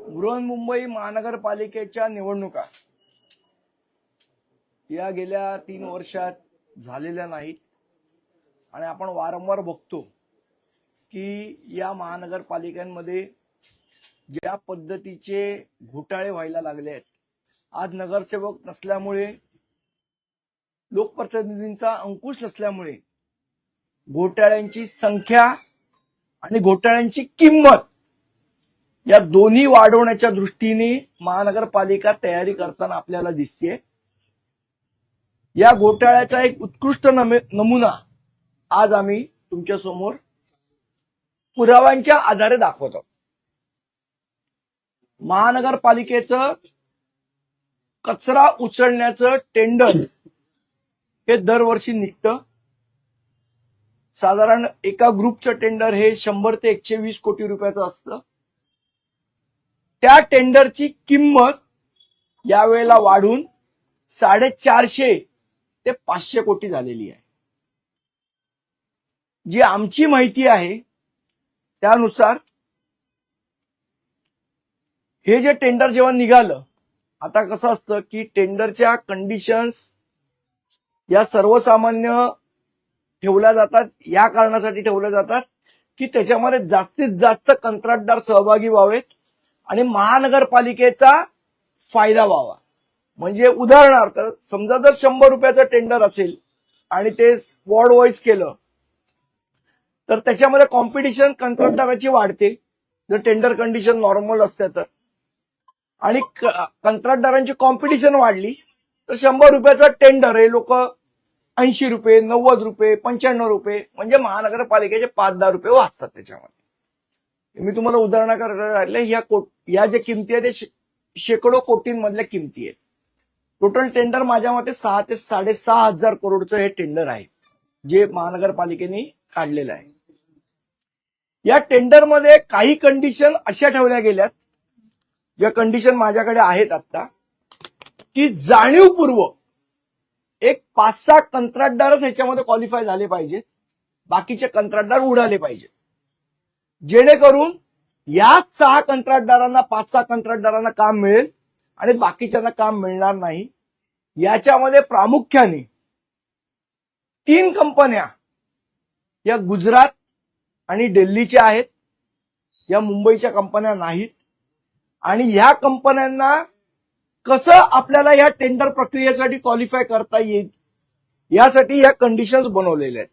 बृहन्मुंबई महानगरपालिकेच्या निवडणुका या गेल्या 3 वर्षात झालेल्या नाहीत आणि आपण वारंवार बघतो की या महानगरपालिकांमध्ये ज्या पद्धतीचे घोटाळे व्हायला लागले आहेत, आज नगरसेवक नसल्यामुळे, लोकप्रतिनिधींचा अंकुश नसल्यामुळे घोटाळ्यांची संख्या आणि घोटाळ्यांची किंमत या दोन्ही वाढवण्याच्या दृष्टीने महानगरपालिका तयारी करताना आपल्याला दिसते। या घोटाळ्याचा एक उत्कृष्ट नमुना आज आम्ही तुमच्या समोर पुराव्यांच्या आधारे दाखवतो। महानगरपालिकेचं कचरा उचलण्याचं टेंडर हे दरवर्षी निघतं। साधारण एका ग्रुपचं टेंडर हे 100 ते 120 कोटी रुपयाचं असतं। त्या टेंडरची किंमत यावेळेला वाढून 450 ते 500 कोटी झालेली आहे। जी आमची माहिती आहे त्यानुसार हे जे टेंडर जेव्हा निघालं, आता कसं असतं की टेंडरच्या कंडिशन्स या सर्वसामान्य ठेवल्या जातात, या कारणासाठी ठेवल्या जातात की त्याच्यामध्ये जास्तीत जास्त कंत्राटदार सहभागी व्हावेत आणि महानगरपालिकेचा फायदा व्हावा। म्हणजे उदाहरणार्थ समजा जर 100 रुपयाचं टेंडर असेल आणि ते वॉर्ड वाईज केलं तर त्याच्यामध्ये कॉम्पिटिशन कंत्राटदाराची वाढते जर टेंडर कंडिशन नॉर्मल असते तर, आणि कंत्राटदारांची कॉम्पिटिशन वाढली तर 100 रुपयाचं टेंडर हे लोक 80 रुपये, 90 रुपये, 95 रुपये, म्हणजे महानगरपालिकेचे 5-10 रुपये वाचतात त्याच्यामध्ये। मी तुम्हाला उदाहरणाकरता राहिले, या ज्या किमती आहेत ते शेकडो कोटींमधल्या किमती आहेत। टोटल टेंडर माझ्या मते 6 ते 6.5 हजार करोडचं हे टेंडर आहे जे महानगरपालिकेने काढलेलं आहे। या टेंडरमध्ये काही कंडिशन अशा ठेवल्या गेल्यात, ज्या कंडिशन माझ्याकडे आहेत आता, की जाणीवपूर्वक एक 5-6 कंत्राटदारच ह्याच्यामध्ये क्वालिफाय झाले पाहिजेत, बाकीचे कंत्राटदार उडाले पाहिजेत, जेणेकरून या 6 कंत्राटदारांना 5-6 कंत्राटदारांना काम मिळेल आणि बाकीच्यांना काम मिळणार नाही। याच्यामध्ये प्रामुख्याने 3 कंपन्या या गुजरात आणि दिल्लीच्या आहेत, या मुंबईच्या कंपन्या नाहीत। आणि या कंपन्यांना कसं आपल्याला या टेंडर प्रक्रियेसाठी क्वालिफाय करता येईल यासाठी या कंडिशन्स बनवलेल्या आहेत।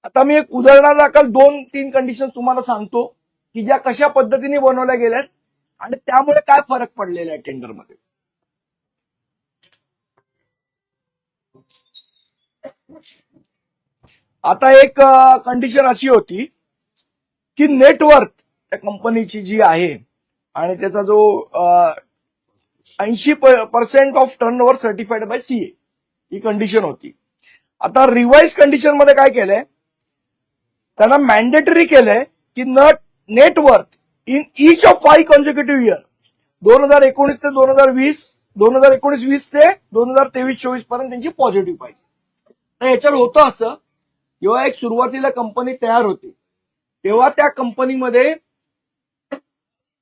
आता मी एक उदाहरणादाखल 2-3 कंडिशन तुम्हाला सांगतो की ज्या कशा पद्धतीने बनवल्या गेल्यात आणि त्यामुळे काय फरक पडलेला आहे टेंडरमध्ये। आता एक कंडिशन अशी होती की नेटवर्थ त्या कंपनीची जी आहे आणि त्याचा जो 80% of turnover certified by CA ही कंडिशन होती। आता रिवाइज कंडिशन मध्ये काय केलंय, त्यांना मॅन्डेटरी केलंय की net worth in each of 5 consecutive year 2019 ते 2020, 2019-20 ते 2023-24 पर्यंत त्यांची पॉझिटिव्ह पाहिजे। तर याच्यावर होतं असं, जेव्हा एक सुरुवातीला कंपनी तयार होते तेव्हा त्या कंपनीमध्ये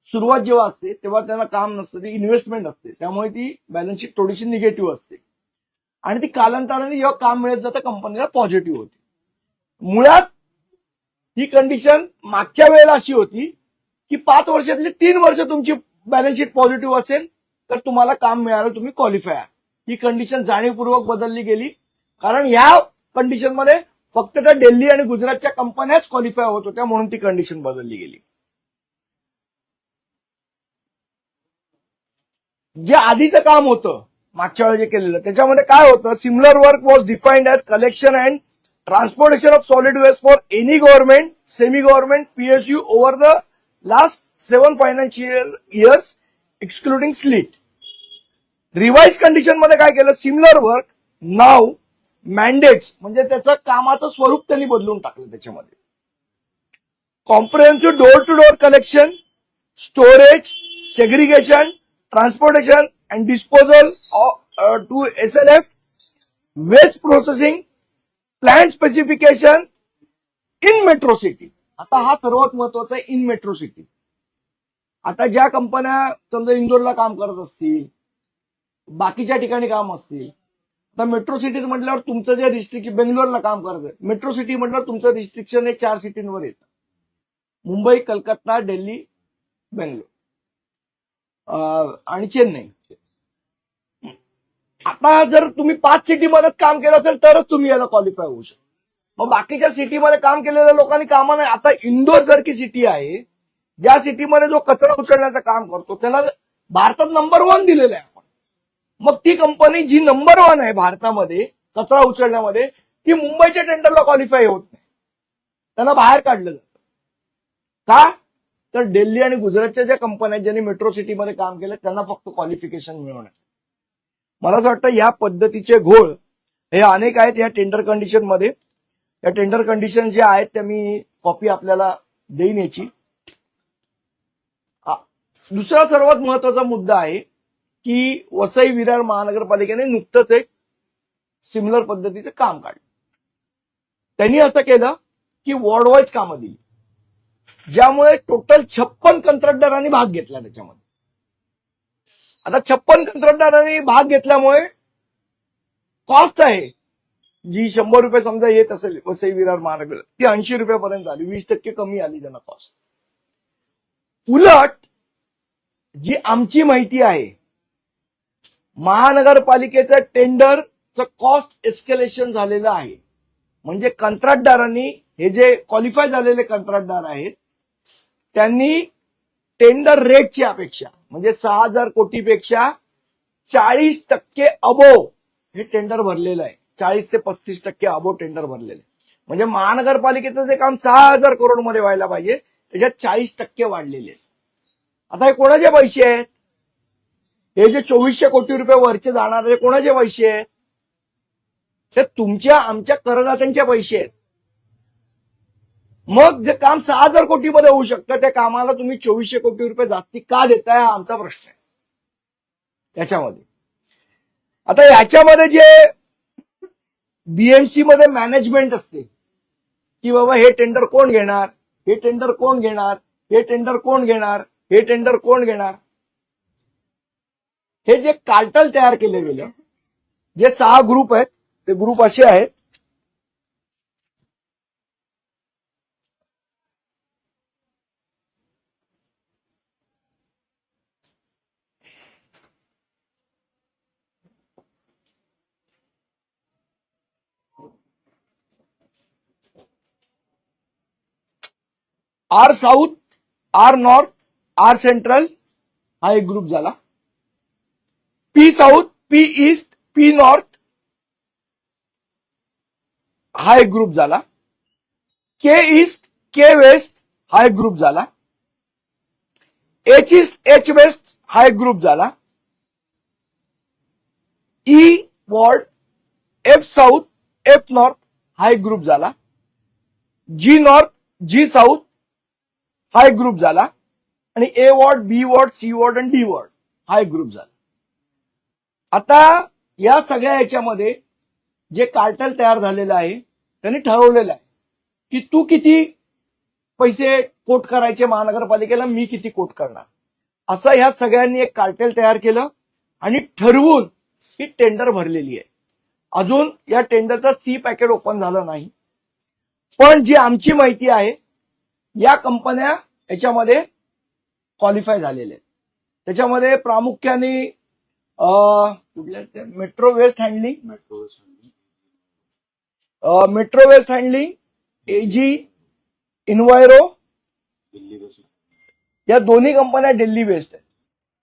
सुरुवात जेव्हा असते तेव्हा त्यांना काम नसतं, ती इन्व्हेस्टमेंट असते, त्यामुळे ती बॅलन्स शीट थोडीशी निगेटिव्ह असते आणि ती कालांतराने जेव्हा काम मिळत जातं कंपनीला पॉझिटिव्ह होते। मुळात ही कंडिशन मागच्या वेळेला अशी होती की 5 वर्षातली 3 वर्ष तुमची बॅलन्स शीट पॉझिटिव्ह असेल तर तुम्हाला काम मिळालं, तुम्ही क्वालिफाय आहात। ही कंडिशन जाणीवपूर्वक बदलली गेली कारण या कंडिशनमध्ये फक्त त्या दिल्ली आणि गुजरातच्या कंपन्याच क्वालिफाय होत होत्या, म्हणून ती कंडिशन बदलली गेली। जे आधीचं काम होतं मागच्या वेळेला जे केलेलं त्याच्यामध्ये काय होतं, similar work was defined as collection and transportation of solid waste for any government, semi government, PSU over the last 7 financial years excluding sleet. Revise condition मध्ये काय केलं, सिमिलर वर्क नाव मॅन्डेट्स, म्हणजे त्याचं कामाचं स्वरूप त्यांनी बदलून टाकलं। त्याच्यामध्ये comprehensive door to door collection, storage, segregation, transportation and disposal to SLF, waste processing, plant specification in metro city. आता हा सर्वात महत्वाचा आहे, इन मेट्रो सिटी। आता ज्या कंपन्या समजा इंदोरला काम करत असतील, बाकीच्या ठिकाणी काम असतील, आता मेट्रो सिटीज म्हटल्यावर तुमचं जे रिस्ट्रिक्शन, बेंगलोरला काम करत आहे, मेट्रो सिटी म्हटल्यावर तुमचं रिस्ट्रिक्शन हे 4 सिटींवर येतं: मुंबई, कलकत्ता, दिल्ली, बेंगलोर आणि चेन्नई. आता जर तुम्ही 5 सिटीमध्ये काम केलं असेल तरच तुम्ही याला क्वालिफाय होऊ शकता. मग बाकीच्या सिटीमध्ये काम केलेल्या लोकांनी कामा नाही. आता इंदोर सारखी सिटी आहे, ज्या सिटीमध्ये जो कचरा उचलण्याचं काम करतो त्याला भारतात नंबर 1 दिलेलं आहे आपण. मग ती कंपनी जी नंबर 1 आहे भारतामध्ये कचरा उचलण्यामध्ये, ती मुंबईच्या टेंडरला क्वालिफाय होत नाही, त्यांना बाहेर काढलं जातं. का? तर दिल्ली आणि गुजरातच्या ज्या कंपन्या ज्यांनी मेट्रो सिटीमध्ये काम केलं त्यांना फक्त क्वालिफिकेशन मिळवण्यात. मला असं वाटतं या पद्धतीचे घोळ हे अनेक आहेत या टेंडर कंडिशन मध्ये. या टेंडर कंडिशन ज्या आहेत त्या मी कॉपी आपल्याला देईन याची. दुसरा सर्वात महत्वाचा मुद्दा आहे की वसई विरार महानगरपालिकेने नुकतंच एक सिमिलर पद्धतीचं काम काढलं. त्यांनी असं केलं की वॉर्ड वाईज कामं दिली, ज्यामुळे टोटल 56 कंत्राटदारांनी भाग घेतला त्याच्यामध्ये. आता 56 कंत्राटदारांनी भाग घेतल्यामुळे कॉस्ट आहे जी 100 रुपये समजा येत असेल वसई विरार महानगर, ती 80 रुपयापर्यंत आली, 20% कमी आली त्यांना कॉस्ट. उलट जी आमची माहिती आहे, महानगरपालिकेचं टेंडरचं कॉस्ट एस्केलेशन झालेलं आहे. म्हणजे कंत्राटदारांनी, हे जे क्वालिफाय झालेले कंत्राटदार आहेत, त्यांनी टेंडर रेटची अपेक्षा म्हणजे 6,000 कोटीपेक्षा 40% अबोव हे टेंडर भरलेलं आहे. 40 ते 35% अबोव टेंडर भरलेलं आहे. म्हणजे महानगरपालिकेचं जे काम 6,000 करोड मध्ये व्हायला पाहिजे त्याच्यात 40% वाढलेले आहेत. आता हे कोणाचे पैसे आहेत? हे जे 2400 कोटी रुपये वरचे जाणारे कोणाचे पैसे आहेत? ते तुमच्या आमच्या करदात्यांचे पैसे आहेत. मग जे काम 6,000 कोटीमध्ये होऊ शकतं त्या कामाला तुम्ही 2400 कोटी रुपये जास्ती का देताय हा आमचा प्रश्न आहे त्याच्यामध्ये. आता याच्यामध्ये जे बीएमसी मध्ये मॅनेजमेंट असते की बाबा हे टेंडर कोण घेणार, हे टेंडर कोण घेणार, हे टेंडर कोण घेणार, हे टेंडर कोण घेणार, हे जे कार्टल तयार केले गेले, जे 6 ग्रुप आहेत ते ग्रुप असे आहेत: R south, R north, R central हा एक ग्रुप झाला. P south, P east, P north हा एक ग्रुप झाला. के ईस्ट, के वेस्ट हा एक ग्रुप झाला. एच ईस्ट, एच वेस्ट हा एक ग्रुप झाला. E ward, F south, F north हा एक ग्रुप झाला. जी नॉर्थ, जी साऊथ हा एक ग्रुप झाला. आणि ए वॉर्ड, बी वॉर्ड, सी वॉर्ड आणि डी वॉर्ड हा एक ग्रुप झाला. आता या सगळ्या याच्यामध्ये जे कार्टल तयार झालेलं आहे त्यांनी ठरवलेलं आहे की तू किती पैसे कोट करायचे महानगरपालिकेला, मी किती कोट करणार, असं ह्या सगळ्यांनी एक कार्टेल तयार केलं आणि ठरवून ही टेंडर भरलेली आहे. अजून या टेंडरचं सी पॅकेट ओपन झालं नाही, पण जी आमची माहिती आहे या कंपन्या याच्यामध्ये क्वालिफाय झालेल्या आहेत. त्याच्यामध्ये प्रामुख्याने Metro Waste Handling, Metro Waste Handling, AG, Enviro, या दोन्ही कंपन्या दिल्ली वेस्ट आहेत.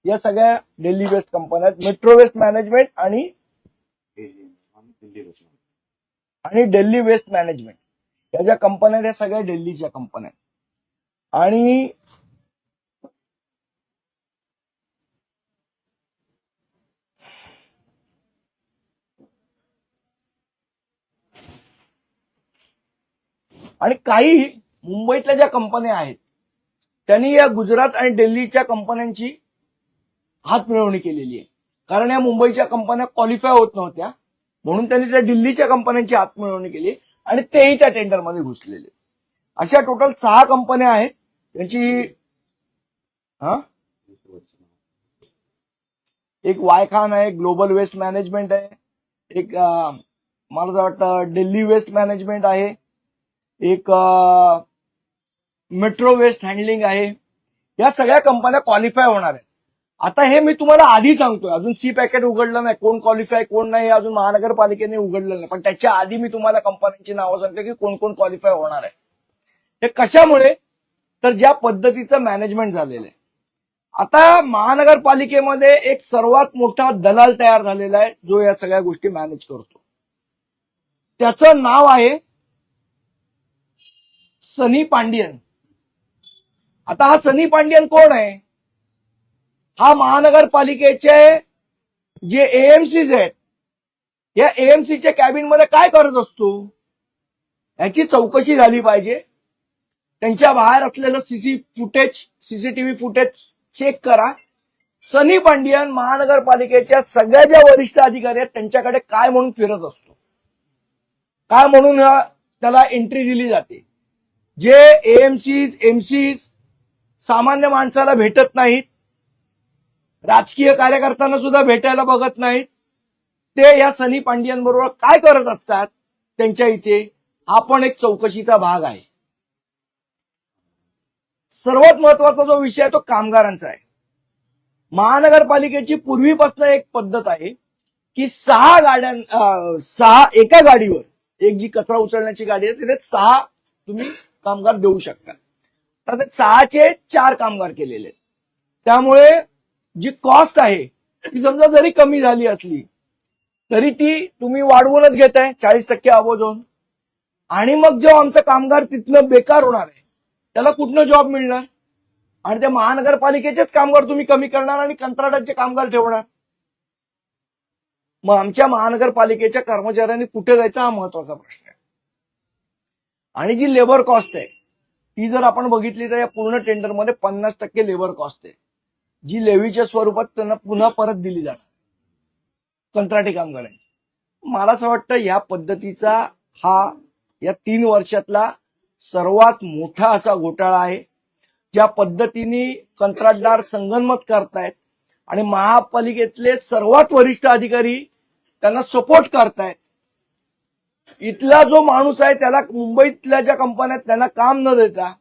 या सगळ्या दिल्ली वेस्ट कंपन्या आहेत. मेट्रो वेस्ट मॅनेजमेंट आणि दिल्ली वेस्ट मॅनेजमेंट या ज्या कंपन्या आहेत त्या सगळ्या दिल्लीच्या कंपन्या आहेत. आणि काही मुंबईतल्या ज्या कंपन्या आहेत त्यांनी या गुजरात आणि दिल्लीच्या कंपन्यांची हात मिळवणी केलेली आहे. कारण या मुंबईच्या कंपन्या क्वालिफाय होत नव्हत्या म्हणून त्यांनी त्या दिल्लीच्या कंपन्यांची हात मिळवणी केली आणि तेही त्या टेंडरमध्ये घुसलेले. अशा टोटल 6 कंपन्या आहेत त्यांची. एक वायखान आहे, ग्लोबल वेस्ट मॅनेजमेंट आहे, एक मला असं वाटतं दिल्ली वेस्ट मॅनेजमेंट आहे, एक मेट्रो वेस्ट हँडलिंग आहे. या सगळ्या कंपन्या क्वालिफाय होणार आहेत. आता हे मी तुम्हाला आधी सांगतोय, अजून सी पॅकेट उघडलं नाही, कोण क्वालिफाय कोण नाही अजून महानगरपालिकेने उघडलं नाही, पण त्याच्या आधी मी तुम्हाला कंपन्यांची नावं सांगतो की कोण कोण क्वालिफाय होणार आहे. हे कशामुळे, तर ज्या पद्धतीचं मॅनेजमेंट झालेलं आहे. आता महानगरपालिकेमध्ये एक सर्वात मोठा दलाल तयार झालेला आहे जो या सगळ्या गोष्टी मॅनेज करतो. त्याचं नाव आहे सनी पांडियन. आता हा सनी पांडियन कोण आहे? हा महानगरपालिकेचे जे एएमसीज आहेत, या एएमसीच्या कॅबिन मध्ये काय करत असतो याची चौकशी झाली पाहिजे. त्यांच्या बाहेर असलेलं सीसीटीव्ही फुटेज चेक करा. सनी पांडियन महानगरपालिकेच्या सगळ्या ज्या वरिष्ठ अधिकारी आहेत त्यांच्याकडे काय म्हणून फिरत असतो, काय म्हणून त्याला एंट्री दिली जाते. जे एमसीज सामान्य माणसाला भेटत नाहीत, राजकीय कार्यकर्त्यांना सुद्धा भेटायला बघत नाहीत, ते या सनी पांडियन बरोबर काय करत असतात त्यांच्या इथे, हा पण एक चौकशीचा भाग आहे. सर्वात महत्वाचा जो विषय आहे तो कामगारांचा आहे. महानगरपालिकेची पूर्वीपासून एक पद्धत आहे की 6 एका गाडीवर, एक जी कचरा उचलण्याची गाडी आहे तिथे 6 तुम्ही कामगार देऊ शकता. तर ते 6चे 4 कामगार केलेले आहेत. त्यामुळे जी कॉस्ट आहे ती समजा जरी कमी झाली असली तरी ती तुम्ही वाढवूनच घेताय 40% अबो जाऊन. आणि मग जो आमचा कामगार तिथनं बेकार होणार आहे त्याला कुठनं जॉब मिळणार, आणि त्या महानगरपालिकेचेच कामगार तुम्ही कमी करणार आणि कंत्राटाचे कामगार ठेवणार. मग आमच्या महानगरपालिकेच्या कर्मचाऱ्यांनी कुठे जायचा हा महत्वाचा प्रश्न आहे. आणि जी लेबर कॉस्ट आहे ती जर आपण बघितली तर या पूर्ण टेंडरमध्ये 50% लेबर कॉस्ट आहे, जी लेवीच्या स्वरूपात त्यांना पुन्हा परत दिली जाणार कंत्राटी कामगारांची. मला असं वाटतं या पद्धतीचा हा या 3 वर्षातला सर्वात मोठा असा घोटाळा आहे. ज्या पद्धतीने कंत्राटदार संगनमत करतायत आणि महापालिकेतले सर्वात वरिष्ठ अधिकारी त्यांना सपोर्ट करतायत. इथला जो माणूस आहे त्याला मुंबईतल्या ज्या कंपन्या त्यांना काम न देता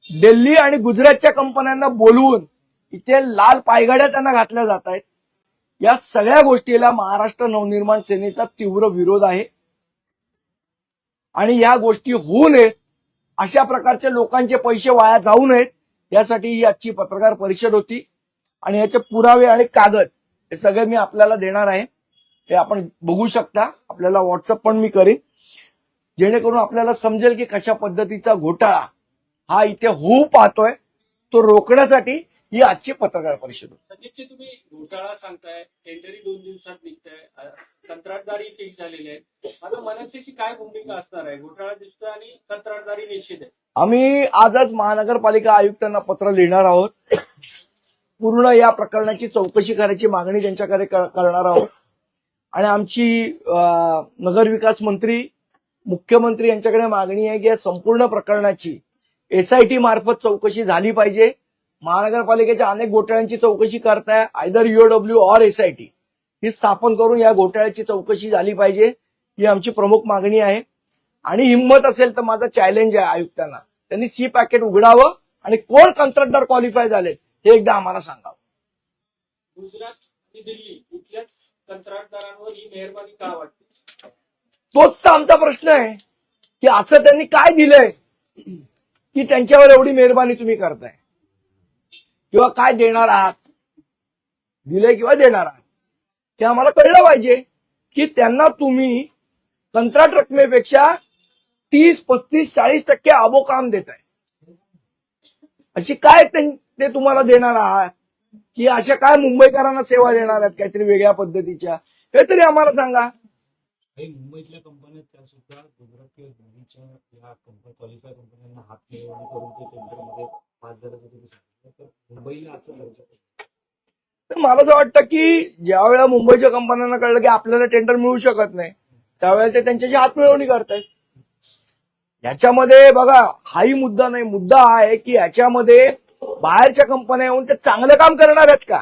दिल्ली आणि गुजरातच्या कंपन्यांना बोलवून इथे लाल पायघड्या त्यांना घातल्या जात आहेत. या सगळ्या गोष्टीला महाराष्ट्र नवनिर्माण सेनेचा तीव्र विरोध आहे. आणि या गोष्टी होऊ नयेत, अशा प्रकारचे लोकांचे पैसे वाया जाऊ नयेत, यासाठी ही आजची पत्रकार परिषद होती. आणि याचे पुरावे आणि कागद हे सगळे मी आपल्याला देणार आहे. हे आपण बघू शकता, आपल्याला व्हॉट्सअप पण मी करेन, जेणेकरून आपल्याला समजेल की कशा पद्धतीचा घोटाळा हा इथे होऊ पाहतोय. तो रोखण्यासाठी ही आजची पत्रकार परिषद होती. संदीपजी, तुम्ही घोटाळा सांगताय, टेंडरही 2 दिवसात निघताय, कंत्राटदारी फिक्स झालेले आहेत. आता मनसेची काय भूमिका असणार आहे? घोटाळा दिसतोय आणि कंत्राटदारी निश्चित आहे. आम्ही आजच महानगरपालिका आयुक्तांना पत्र लिहिणार आहोत. पूर्ण या प्रकरणाची चौकशी करायची मागणी त्यांच्याकडे करणार आहोत. आणि आमची नगरविकास मंत्री, मुख्यमंत्री यांच्याकडे मागणी आहे की या संपूर्ण प्रकरणाची SIT मार्फत चौकशी झाली पाहिजे. महानगरपालिकेच्या अनेक घोटाळ्यांची चौकशी करताय, आयदर EOW और SIT ही स्थापन करून या घोटाळ्याची चौकशी झाली पाहिजे, ही आमची प्रमुख मागणी आहे. आणि हिंमत असेल तर माझा चॅलेंज आहे आयुक्तांना, त्यांनी सी पॅकेट उघडावं आणि कोण कंत्राटदार क्वालिफाय झाले हे एकदा आम्हाला सांगावं. गुजरात आणि दिल्ली इथल्याच कंत्राटदारांवर ही मेहरबानी का वाटते? तोच तर आमचा प्रश्न आहे की असं त्यांनी काय दिलंय की त्यांच्यावर एवढी मेहरबानी तुम्ही करताय, किंवा काय देणार आहात, दिलंय किंवा देणार आहात ते आम्हाला कळलं पाहिजे. की त्यांना तुम्ही कंत्राट रकमेपेक्षा 30, 35, 40% अबो काम देताय, अशी काय ते तुम्हाला देणार आहात, की अशा काय मुंबईकरांना सेवा देणार आहेत काहीतरी वेगळ्या पद्धतीच्या, हे तरी आम्हाला सांगा. मुंबईतल्या कंपन्या त्या सुद्धा गुजरात किंवा दिल्लीच्या या क्वालिफाय कंपन्यांना हात मिळवणी करून ते टेंडरमध्ये पास झाल्याचं तुम्ही सांगितलं, तर मुंबईला असं करायचं. तर मला असं वाटतं की ज्या वेळेला मुंबईच्या कंपन्यांना कळलं की आपल्याला टेंडर मिळू शकत नाही, त्यावेळेला ते त्यांच्याशी हात मिळवणी करतायत. याच्यामध्ये बघा, हाही मुद्दा नाही, मुद्दा हा आहे की याच्यामध्ये बाहेरच्या कंपन्या येऊन ते चांगलं काम करणार आहेत का?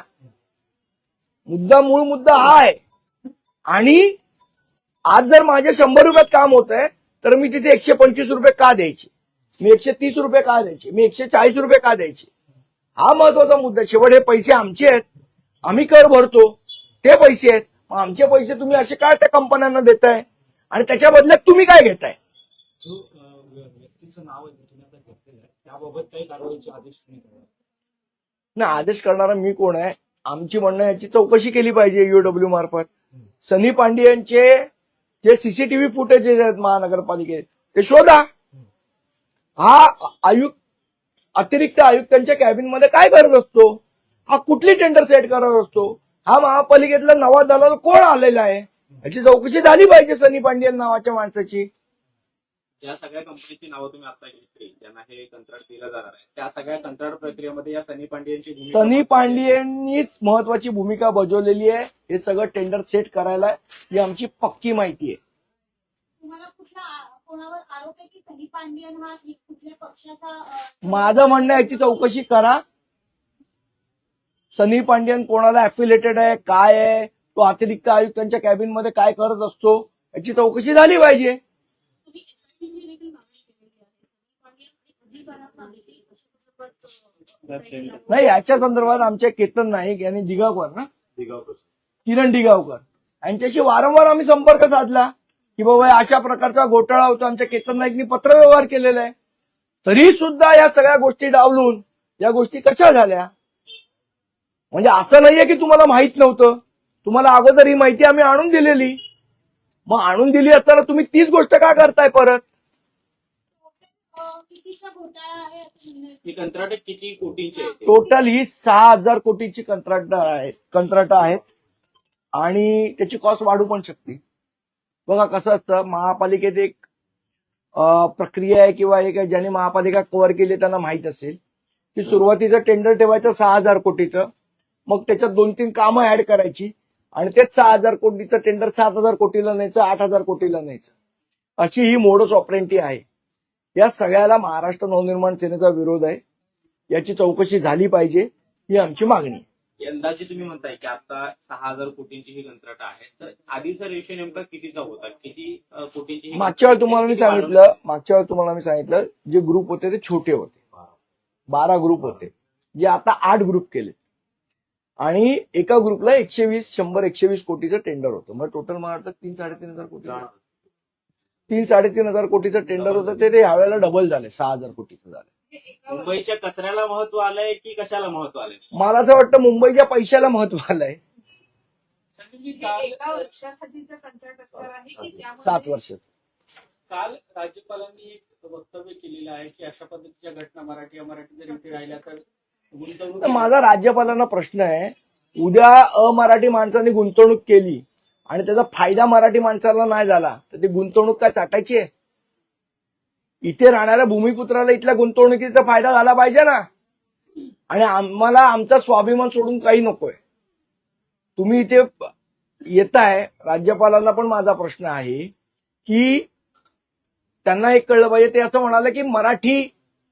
मूळ मुद्दा हा आहे. आणि आज जर माझे 100 रुपयात काम होत आहे तर मी तिथे 125 रुपये का द्यायचे, मी 130 रुपये का द्यायचे, मी 140 रुपये का द्यायचे, हा महत्वाचा मुद्दा. शेवट हे पैसे आमचे आहेत, आम्ही कर भरतो, ते पैसे आहेत. मग आमचे पैसे तुम्ही असे काय त्या कंपन्यांना देताय आणि त्याच्या बदल्यात तुम्ही काय घेताय? जो व्यक्तीचं नाव आहे तुम्ही आता घेतलेलं आहे त्याबाबत काही कारवाईचे आदेश तुम्ही करा. ना आदेश करणारा मी कोण आहे? आमची म्हणणं याची चौकशी केली पाहिजे ईओडब्ल्यू मार्फत. सनी पांडियनचे जे सीसीटीव्ही फुटेजेस आहेत महानगरपालिकेत ते शोधा. हा अतिरिक्त आयुक्तांच्या कॅबिनमध्ये काय करत असतो? हा कुठली टेंडर सेट करत असतो? हा महापालिकेतला नवा दलाल कोण आलेला आहे? याची चौकशी झाली पाहिजे सनी पांडियन नावाच्या माणसाची. ज्या सगळ्या कंपनीची नावं तुम्ही आता घेतली ज्यांना हे कंत्राट दिलं जाणार आहे त्या सगळ्या कंत्राट प्रक्रियेमध्ये या सनी पांडियनची भूमिका सनी पांडियननीच महत्वाची भूमिका बजावलेली आहे. हे सगळं टेंडर सेट करायला ही आमची पक्की माहिती आहे. तुम्हाला कोणावर आरोप आहे की सनी पांडियन हा कुठल्या पक्षाचा माझं म्हणणं याची चौकशी करा. सनी पांडियन कोणाला अफिलेटेड आहे, काय आहे, तो अतिरिक्त आयुक्तांच्या कॅबिनमध्ये काय करत असतो, याची चौकशी झाली पाहिजे. तुम्ही एसआयटीची देखील मागणी केलेली आहे. सनी पांडियन अधिकारात मागितली कशासोबत नाही, याच्या संदर्भात आमचे केतन नाईक यांनी किरण दिगावकर यांच्याशी वारंवार आम्ही संपर्क साधला की बाबा अशा प्रकारचा घोटाळा होतो. आमच्या केतन नाईकनी पत्रव्यवहार केलेला आहे. तरी सुद्धा या सगळ्या गोष्टी डावलून या गोष्टी कशा झाल्या? म्हणजे असं नाहीये की तुम्हाला माहित नव्हतं, तुम्हाला अगोदर ही माहिती आम्ही आणून दिलेली. मग आणून दिली असताना तुम्ही तीच गोष्ट का करताय परत? कितीचा घोटाळा आहे असं म्हणणं आहे. ही कंत्राट किती कोटींची आहे ते? टोटल ही 6,000 कोटीची कंत्राट आहेत आणि त्याची कॉस्ट वाढू पण शकते. बघा कसं असतं, महापालिकेत एक प्रक्रिया आहे किंवा एक आहे ज्याने महापालिका कव्हर केली त्यांना माहित असेल की सुरुवातीचं टेंडर ठेवायचं 6,000 कोटीचं, मग त्याच्यात 2-3 कामं ऍड करायची आणि तेच 6,000 कोटीचं टेंडर 7,000 कोटीला न्यायचं, 8,000 कोटीला न्यायचं. अशी ही मोडस ऑपरेंटी आहे. या सगळ्याला महाराष्ट्र नवनिर्माण सेनेचा विरोध आहे. याची चौकशी झाली पाहिजे, ही आमची मागणी आहे. यंदा जी तुम्ही म्हणताय की आता 6,000 कोटींची ही कंत्राट आहे तर आधीचा रेशो नेमका कितीचा होता? किती कोटींची ही मागच्या वेळी तुम्हाला मी सांगितलं जे ग्रुप होते ते छोटे होते, 12 ग्रुप होते, जे आता 8 ग्रुप केले आणि एका ग्रुपला 120 कोटीचं टेंडर होतं. मग टोटल मला वाटतं 3-3.5 कोटी, 3-3.5 कोटीचं टेंडर होतं ते ह्यावेळेला डबल झाले, 6,000 कोटीचं झालं. मुंबईच्या कचऱ्याला महत्व आलंय की कशाला महत्व आलंय? मला असं वाटतं मुंबईच्या पैशाला महत्व आलंय. संजयजी, काल एका वर्षासाठीचं कंत्राट असणार आहे की त्यामध्ये 7 वर्षाचं. काल राज्यपालांनी एक वक्तव्य केलेलं आहे की अशा पद्धतीच्या घटना मराठी जर इथे राहिल्या तर तर गुंतवणूक माझा राज्यपालांना प्रश्न आहे, उद्या अमराठी माणसांनी गुंतवणूक केली आणि त्याचा फायदा मराठी माणसाला नाही झाला तर ती गुंतवणूक काय चाटायची आहे? इथे राहणाऱ्या भूमिपुत्राला इथल्या गुंतवणुकीचा फायदा झाला पाहिजे ना. आणि आम्हाला आमचा स्वाभिमान सोडून काही नकोय. तुम्ही इथे येताय, राज्यपालांना पण माझा प्रश्न आहे की त्यांना एक कळलं पाहिजे. ते असं म्हणाले की मराठी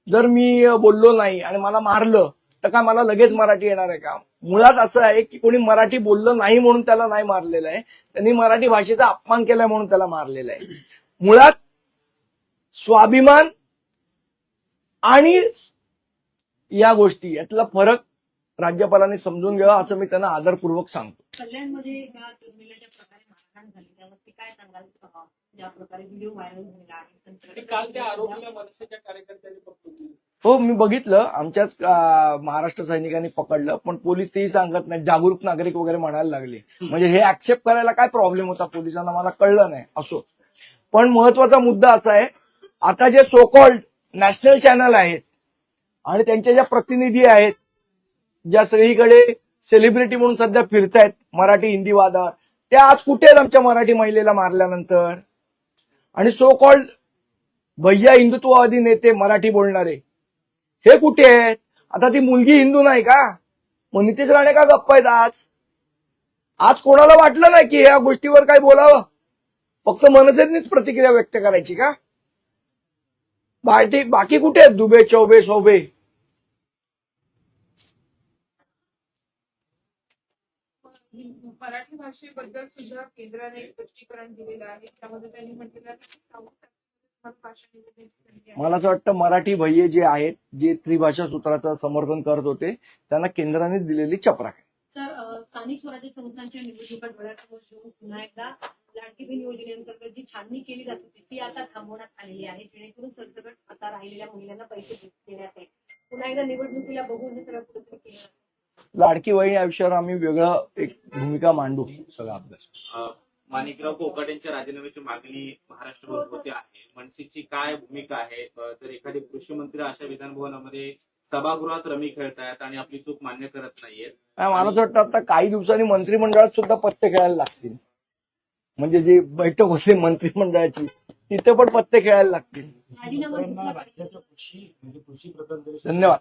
जर मी बोललो नाही आणि मला मारलं तर काय मला लगेच मराठी येणार आहे का? मुळात असं आहे की कोणी मराठी बोललं नाही म्हणून त्याला नाही मारलेलं आहे, त्यांनी मराठी भाषेचा अपमान केलाय म्हणून त्याला मारलेलं आहे. मुळात स्वाभिमान आणि या गोष्टी यातला फरक राज्यपालांनी समजून घ्यावा असं मी त्यांना आदरपूर्वक सांगतो. कल्याणमध्ये ज्या तरुणीला ज्या प्रकारे मारहाण झाली त्यावरती काय सांगाल? ज्या प्रकारे व्हिडिओ व्हायरल झालेला आहे, काल त्या आरोपीला मनसेच्या कार्यकर्त्यांनी पकडलं. हो, मी बघितलं, आमच्याच महाराष्ट्र सैनिकांनी पकडलं, पण पोलीस तेही सांगत नाही, जागरूक नागरिक वगैरे म्हणायला लागले. म्हणजे हे ऍक्सेप्ट करायला काय प्रॉब्लेम होता पोलिसांना मला कळलं नाही. असो, पण महत्वाचा मुद्दा असा आहे, आता जे सो कॉल्ड नॅशनल चॅनल आहेत आणि त्यांच्या ज्या प्रतिनिधी आहेत, ज्या सगळीकडे सेलिब्रिटी म्हणून सध्या फिरतायत मराठी हिंदी वादावर, त्या आज कुठे आहेत आमच्या मराठी महिलेला मारल्यानंतर? आणि सो कॉल्ड भैया हिंदुत्ववादी नेते मराठी बोलणारे हे कुठे आहेत? आता ती मुलगी हिंदू नाही का? मग नितेश राणे का गप्प आहेत आज? आज कोणाला वाटलं नाही की या गोष्टीवर काय बोलावं? फक्त मनसेनेच प्रतिक्रिया व्यक्त करायची का? बाकी कुठे आहेत दुबे, चौबे, शोभे? मराठी भाषेबद्दल सुद्धा केंद्राने एक स्पष्टीकरण दिलेलं आहे. त्यामध्ये त्यांनी म्हटलेलं आहे की भाषा निवडण्याची संधी आहे. मला असं वाटतं मराठी भय्ये जे आहेत, जे त्रिभाषा सूत्राचं समर्थन करत होते, त्यांना केंद्राने दिलेली चपराक आहे. सर, स्थानिक स्वराज्य संस्थांच्या निवडणुका डोळ्यासमोर ठेवून पुन्हा एकदा लाडकी बहीण योजनेअंतर्गत जी छाननी केली जात होती ती आता थांबवण्यात आलेली आहे, जेणेकरून सरसकट आता राहिलेल्या महिलांना पैसे देण्यात येईल. पुन्हा एकदा निवडणुकीला बघून हे सगळं कुठेतरी केलं जातं. लाडकी बहीण या विषयावर आम्ही वेगळं एक भूमिका मांडू सगळा अभ्यास. माणिकराव कोकाटे यांच्या राजीनाम्याची मागणी महाराष्ट्रभर होते आहे. मनसेची काय भूमिका आहे? जर एखादे कृषी मंत्री अशा विधानभवनामध्ये सभागृहात रमी खेळतायत आणि आपली चूक मान्य करत नाहीयेत, मला असं वाटतं आता काही दिवसांनी मंत्रिमंडळात सुद्धा पत्ते खेळायला लागतील. म्हणजे जी बैठक होती मंत्रिमंडळाची तिथे पण पत्ते खेळायला लागतील. राजीनामा घेतला पाहिजे. राज्याच्या कृषी प्रधान देश धन्यवाद.